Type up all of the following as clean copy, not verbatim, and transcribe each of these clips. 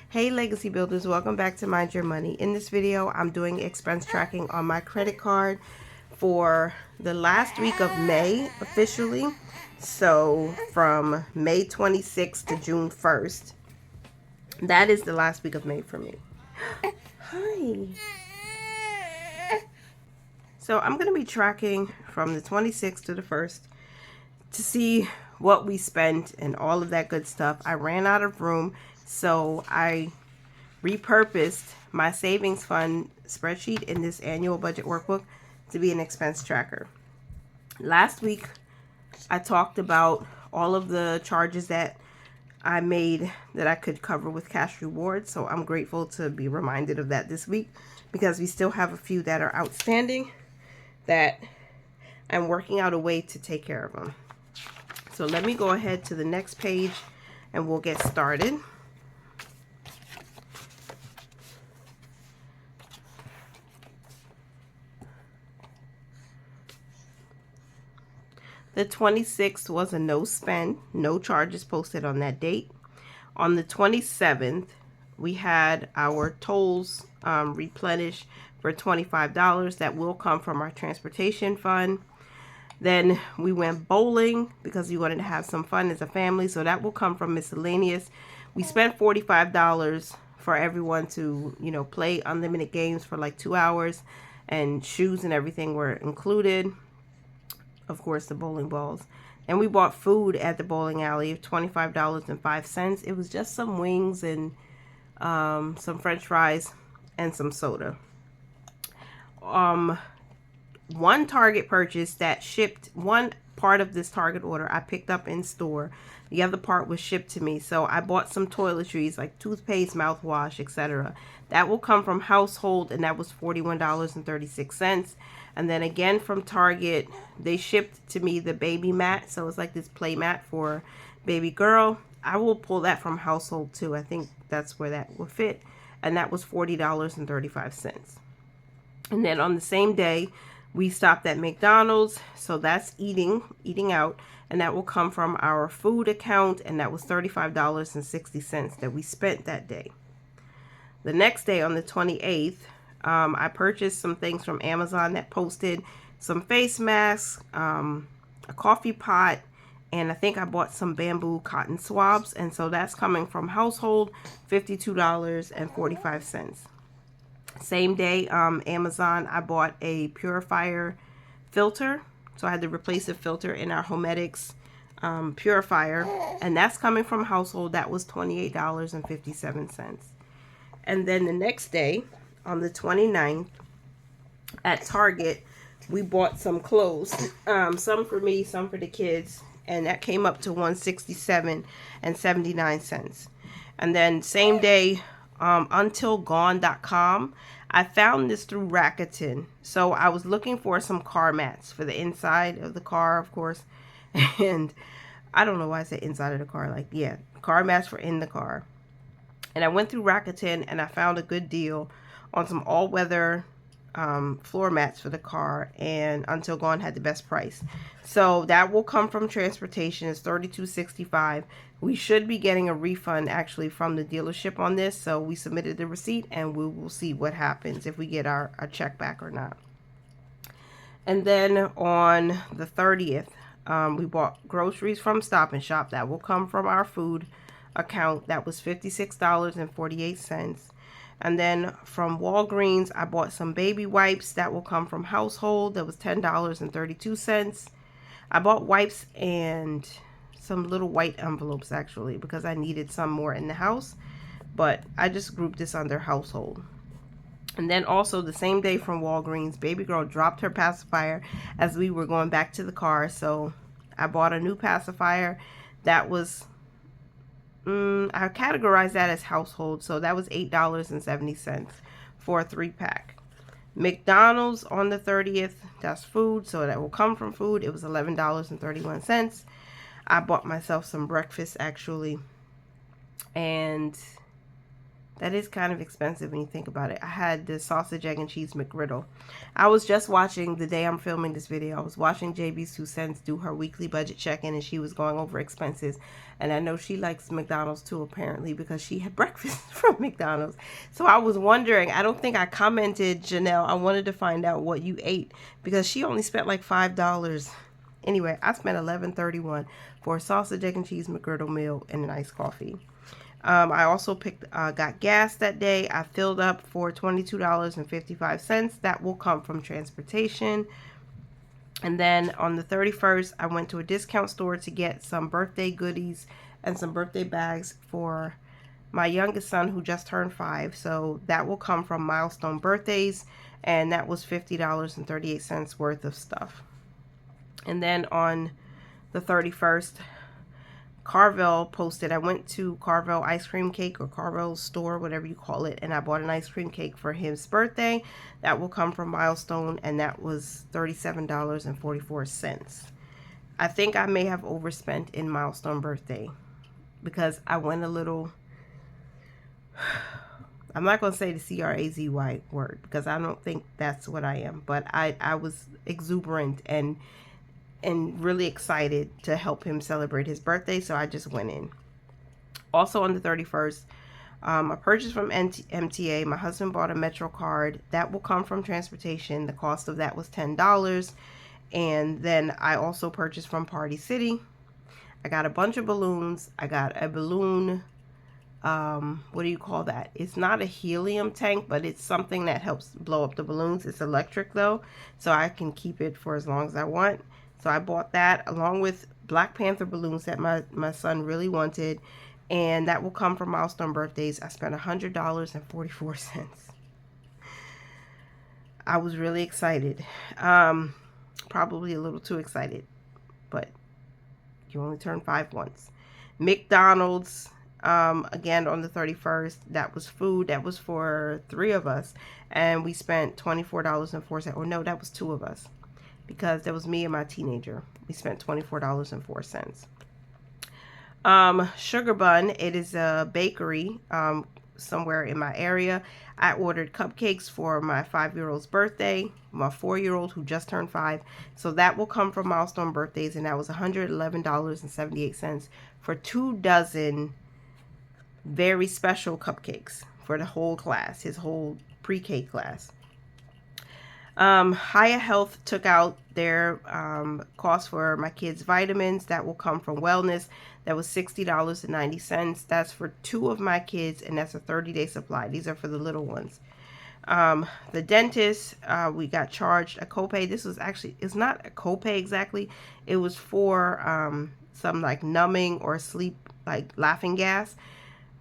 Hey Legacy Builders, welcome back to Mind Your Money. In this video, I'm doing expense tracking on my credit card for the last week of May officially. So from May 26th to June 1st. That is the last week of May for me. Hi. So I'm going to be tracking from the 26th to the 1st to see what we spent and all of that good stuff. I ran out of room, so I repurposed my savings fund spreadsheet in this annual budget workbook to be an expense tracker. Last week, I talked about all of the charges that I made that I could cover with cash rewards. So I'm grateful to be reminded of that this week because we still have a few that are outstanding that I'm working out a way to take care of them. So let me go ahead to the next page and we'll get started. The 26th was a no spend, no charges posted on that date. On the 27th, we had our tolls replenished for $25. That will come from our transportation fund. Then we went bowling because we wanted to have some fun as a family. So that will come from miscellaneous. We spent $45 for everyone to, play unlimited games for like 2 hours, and shoes and everything were included. Of course, the bowling balls. And we bought food at the bowling alley, $25.05. It was just some wings and some french fries and some soda. One Target purchase that shipped, one part of this Target order I picked up in store. The other part was shipped to me. So I bought some toiletries like toothpaste, mouthwash, etc. That will come from household, and that was $41.36. And then again from Target, they shipped to me the baby mat. So it's like this play mat for baby girl. I will pull that from household too. I think that's where that will fit. And that was $40.35. And then on the same day, we stopped at McDonald's. So that's eating out. And that will come from our food account. And that was $35.60 that we spent that day. The next day on the 28th, I purchased some things from Amazon that posted some face masks, a coffee pot, and I think I bought some bamboo cotton swabs. And so that's coming from household, $52.45. Same day, Amazon, I bought a purifier filter. So I had to replace a filter in our Homedics purifier. And that's coming from household. That was $28.57. And then the next day, on the 29th, at Target, we bought some clothes. Some for me, some for the kids. And that came up to $167.79. And then same day, untilgone.com, I found this through Rakuten. So I was looking for some car mats for the inside of the car, of course. And I don't know why I said inside of the car. Like, yeah, car mats for in the car. And I went through Rakuten and I found a good deal on some all-weather floor mats for the car, and Until Gone had the best price. So that will come from transportation. It's $32.65. We should be getting a refund actually from the dealership on this. So we submitted the receipt and we will see what happens if we get our check back or not. And then on the 30th, we bought groceries from Stop and Shop. That will come from our food account. That was $56.48. And then from Walgreens, I bought some baby wipes. That will come from household. That was $10.32. I bought wipes and some little white envelopes actually because I needed some more in the house. But I just grouped this under household. And then also the same day from Walgreens, baby girl dropped her pacifier as we were going back to the car. So I bought a new pacifier. That was I categorize that as household, so that was $8.70 for a 3-pack. McDonald's on the 30th, that's food, so that will come from food. It was $11.31. I bought myself some breakfast actually, and That is kind of expensive when you think about it. I had the sausage, egg, and cheese McGriddle. I was just watching, the day I'm filming this video, I was watching JB's 2 Cents do her weekly budget check-in, and she was going over expenses. And I know she likes McDonald's too, apparently, because she had breakfast from McDonald's. So I was wondering, I don't think I commented, Janelle. I wanted to find out what you ate, because she only spent like $5. Anyway, I spent $11.31 for a sausage, egg, and cheese McGriddle meal and an iced coffee. I also got gas that day. I filled up for $22.55. That will come from transportation. And then on the 31st, I went to a discount store to get some birthday goodies and some birthday bags for my youngest son who just turned 5. So that will come from Milestone Birthdays, and that was $50.38 worth of stuff. And then on the 31st, Carvel posted, I went to Carvel Ice Cream Cake, or Carvel store, whatever you call it, and I bought an ice cream cake for his birthday. That will come from Milestone, and that was $37.44. I think I may have overspent in Milestone Birthday because I went a little, I'm not going to say the CRAZY word because I don't think that's what I am, but I was exuberant and really excited to help him celebrate his birthday, so I just went in. Also on the 31st, a purchase from MTA. My husband bought a Metro card. That will come from transportation. The cost of that was $10. And then I also purchased from Party City. I got a bunch of balloons. I got a balloon, what do you call that? It's not a helium tank, but it's something that helps blow up the balloons. It's electric though, so I can keep it for as long as I want. So I bought that along with Black Panther balloons that my son really wanted. And that will come from Milestone Birthdays. I spent $100.44. I was really excited. Probably a little too excited. But you only turn 5 once. McDonald's, again on the 31st. That was food. That was for 3 of us. And we spent $24.04. Or no, that was 2 of us, because that was me and my teenager. We spent $24.04. Sugar Bun, it is a bakery somewhere in my area. I ordered cupcakes for my 5-year-old's birthday, my 4-year-old who just turned 5. So that will come from Milestone Birthdays, and that was $111.78 for 2 dozen very special cupcakes for the whole class, his whole pre-K class. Hiya Health took out their cost for my kids' vitamins. That will come from Wellness. That was $60.90. That's for 2 of my kids, and that's a 30-day supply. These are for the little ones. The dentist, we got charged a copay. This was actually, it's not a copay exactly. It was for some like numbing or sleep, like laughing gas,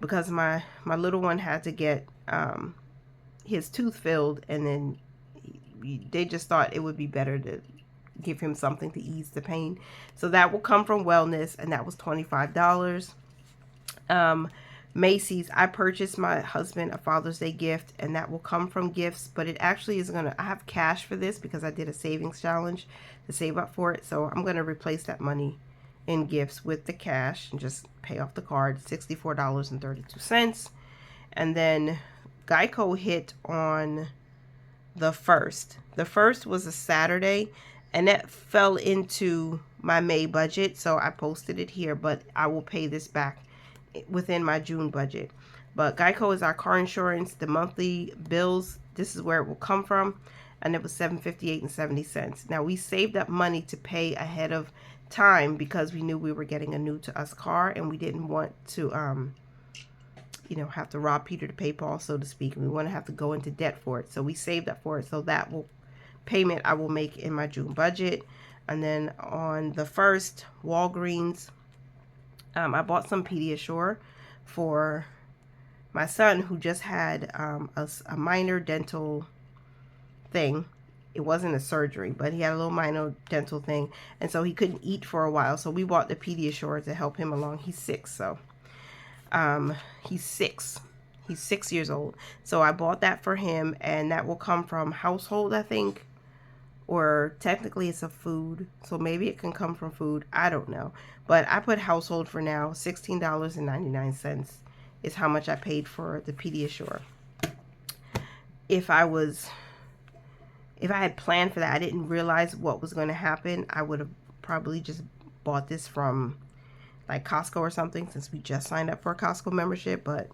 because my little one had to get his tooth filled, and then they just thought it would be better to give him something to ease the pain. So that will come from Wellness, and that was $25. Macy's, I purchased my husband a Father's Day gift, and that will come from gifts, but it actually is I have cash for this because I did a savings challenge to save up for it. So I'm going to replace that money in gifts with the cash and just pay off the card, $64.32. And then Geico hit on the 1st. The 1st was a Saturday, and that fell into my May budget, so I posted it here, but I will pay this back within my June budget. But Geico is our car insurance. The monthly bills, this is where it will come from, and it was $7.58.70. Now we saved up money to pay ahead of time because we knew we were getting a new to us car, and we didn't want to have to rob Peter to pay Paul, so to speak. We want to have to go into debt for it. So we saved up for it. So that payment I will make in my June budget. And then on the 1st, Walgreens, I bought some Pediasure for my son who just had a minor dental thing. It wasn't a surgery, but he had a little minor dental thing. And so he couldn't eat for a while. So we bought the Pediasure to help him along. He's 6, so he's 6 years old. So I bought that for him, and that will come from household, I think, or technically it's a food, so maybe it can come from food. I don't know, but I put household for now. $16.99 is how much I paid for the Pediasure. If I had planned for that, I didn't realize what was going to happen, I would have probably just bought this from like Costco or something, since we just signed up for a Costco membership. But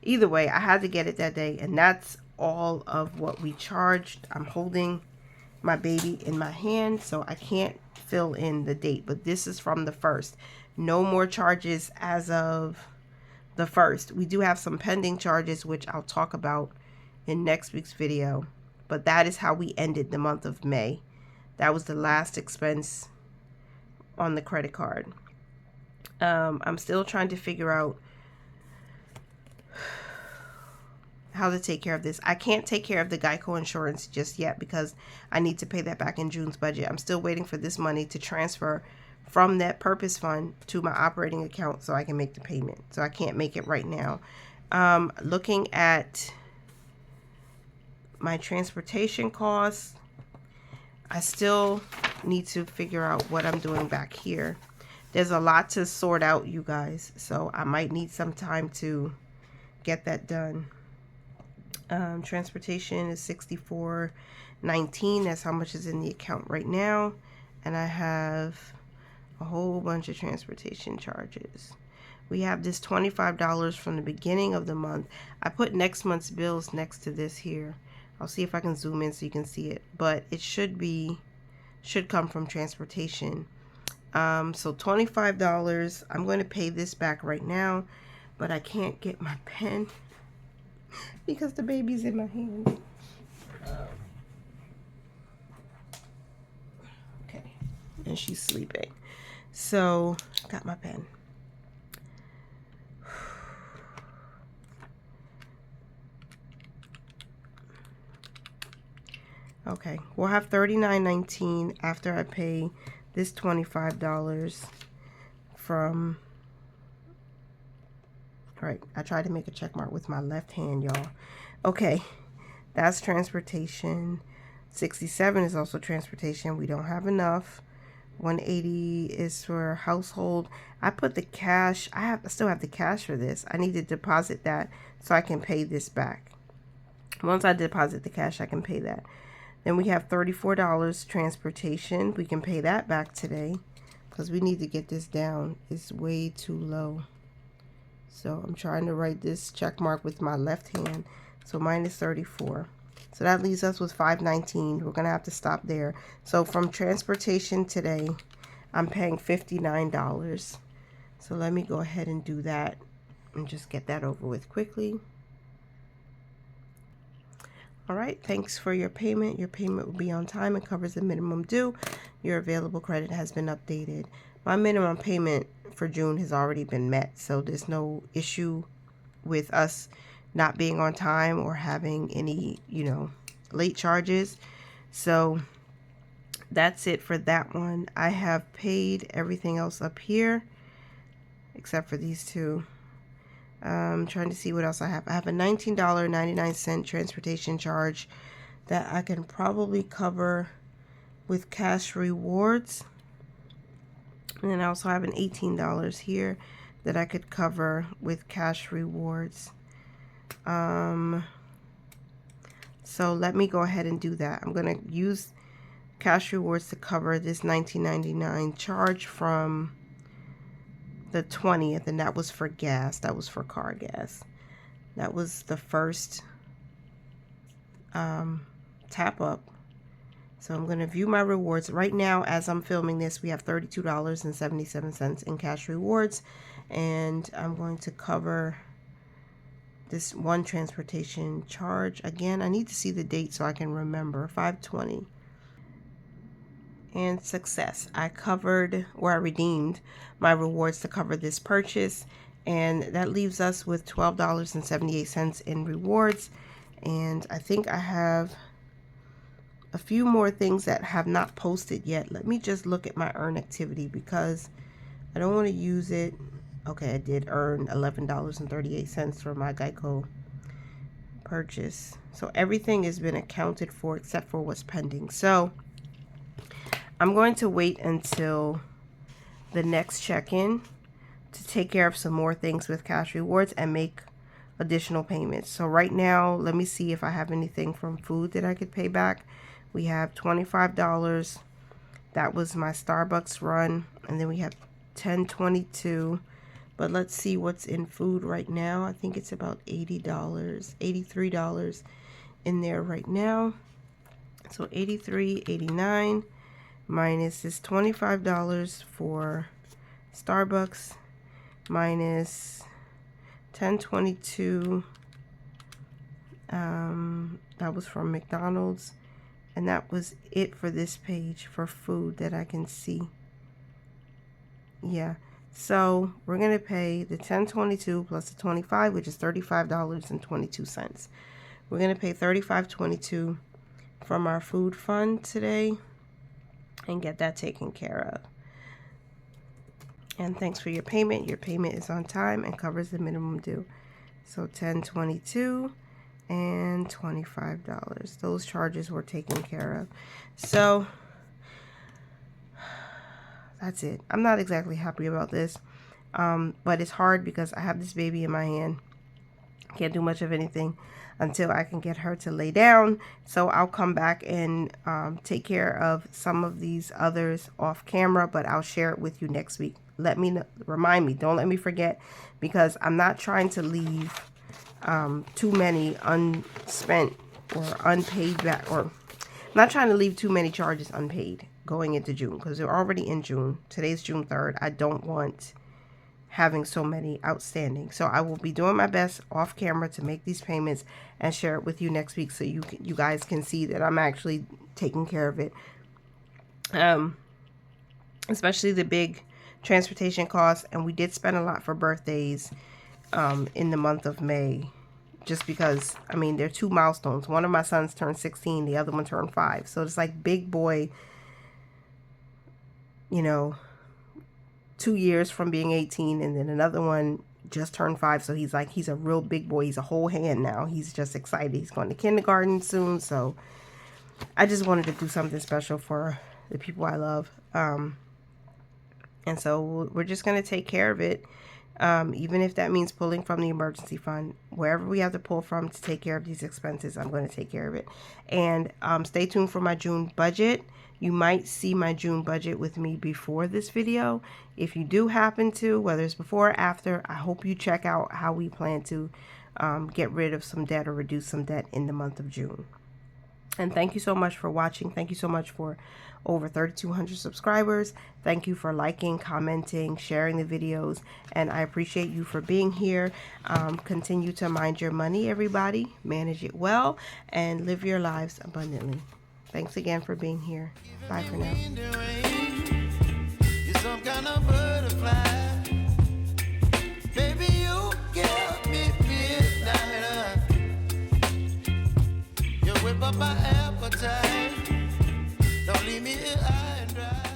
either way, I had to get it that day, and that's all of what we charged. I'm holding my baby in my hand, so I can't fill in the date, but this is from the 1st. No more charges as of the 1st. We do have some pending charges, which I'll talk about in next week's video, but that is how we ended the month of May. That was the last expense on the credit card. I'm still trying to figure out how to take care of this. I can't take care of the Geico insurance just yet because I need to pay that back in June's budget. I'm still waiting for this money to transfer from that purpose fund to my operating account so I can make the payment. So I can't make it right now. Looking at my transportation costs, I still need to figure out what I'm doing back here. There's a lot to sort out, you guys, so I might need some time to get that done. Transportation is $64.19. That's how much is in the account right now, and I have a whole bunch of transportation charges. We have this $25 from the beginning of the month. I put next month's bills next to this here. I'll see if I can zoom in so you can see it, but it should come from transportation. So $25. I'm going to pay this back right now, but I can't get my pen because the baby's in my hand. Okay, and she's sleeping. So got my pen. Okay, we'll have $39.19 after I pay this $25 from, all right, I tried to make a check mark with my left hand, y'all. Okay, that's transportation. 67 is also transportation. We don't have enough. 180 is for household. I put the cash, I still have the cash for this. I need to deposit that so I can pay this back. Once I deposit the cash, I can pay that. Then we have $34 transportation. We can pay that back today because we need to get this down. It's way too low. So I'm trying to write this check mark with my left hand. So minus 34. So that leaves us with $5.19. We're going to have to stop there. So from transportation today, I'm paying $59. So let me go ahead and do that and just get that over with quickly. All right, thanks for your payment. Your payment will be on time and covers the minimum due. Your available credit has been updated. My minimum payment for June has already been met, so there's no issue with us not being on time or having any, late charges. So that's it for that one. I have paid everything else up here except for these two. I'm trying to see what else I have. I have a $19.99 transportation charge that I can probably cover with cash rewards. And then I also have an $18 here that I could cover with cash rewards. So let me go ahead and do that. I'm going to use cash rewards to cover this $19.99 charge from the 20th, and that was for gas. That was for car gas. That was the first tap up. So I'm going to view my rewards. Right now, as I'm filming this, we have $32.77 in cash rewards, and I'm going to cover this one transportation charge. Again, I need to see the date so I can remember. 5/20. And success. I covered, or I redeemed my rewards to cover this purchase, and that leaves us with $12.78 in rewards. And I think I have a few more things that have not posted yet. Let me just look at my earn activity because I don't want to use it. Okay, I did earn $11.38 for my Geico purchase. So everything has been accounted for except for what's pending. So I'm going to wait until the next check-in to take care of some more things with cash rewards and make additional payments. So right now, let me see if I have anything from food that I could pay back. We have $25. That was my Starbucks run. And then we have $10.22. But let's see what's in food right now. I think it's about $80, $83 in there right now. So $83.89 minus this $25 for Starbucks minus $10.22. That was from McDonald's, and that was it for this page for food that I can see. Yeah, so we're gonna pay the $10.22 plus the $25, which is $35.22. We're gonna pay $35.22 from our food fund today and get that taken care of. And thanks for your payment. Your payment is on time and covers the minimum due. So $10.22 and $25. Those charges were taken care of. So that's it. I'm not exactly happy about this, but it's hard because I have this baby in my hand. Can't do much of anything until I can get her to lay down. So I'll come back and take care of some of these others off camera, but I'll share it with you next week. Let me know, remind me, don't let me forget, because I'm not trying to leave too many unspent or unpaid back, or I'm not trying to leave too many charges unpaid going into June, because we're already in June. Today's June 3rd. I don't want having so many outstanding. So I will be doing my best off camera to make these payments and share it with you next week, so you guys can see that I'm actually taking care of it. Especially the big transportation costs, and we did spend a lot for birthdays in the month of May, just because, I mean, they're two milestones. One of my sons turned 16, the other one turned 5. So it's like big boy, you know, 2 years from being 18, and then another one just turned 5. So he's a real big boy. He's a whole hand now. He's just excited. He's going to kindergarten soon. So I just wanted to do something special for the people I love. And so we're just going to take care of it. Even if that means pulling from the emergency fund, wherever we have to pull from to take care of these expenses, I'm going to take care of it. And stay tuned for my June budget. You might see my June budget with me before this video. If you do happen to, whether it's before or after, I hope you check out how we plan to get rid of some debt or reduce some debt in the month of June. And thank you so much for watching. Thank you so much for over 3,200 subscribers. Thank you for liking, commenting, sharing the videos, and I appreciate you for being here. Continue to mind your money, everybody. Manage it well and live your lives abundantly. Thanks again for being here. Bye for now. You're some kind of butterfly. Baby, you give me midnight. You whip up my appetite. Don't leave me here high and dry.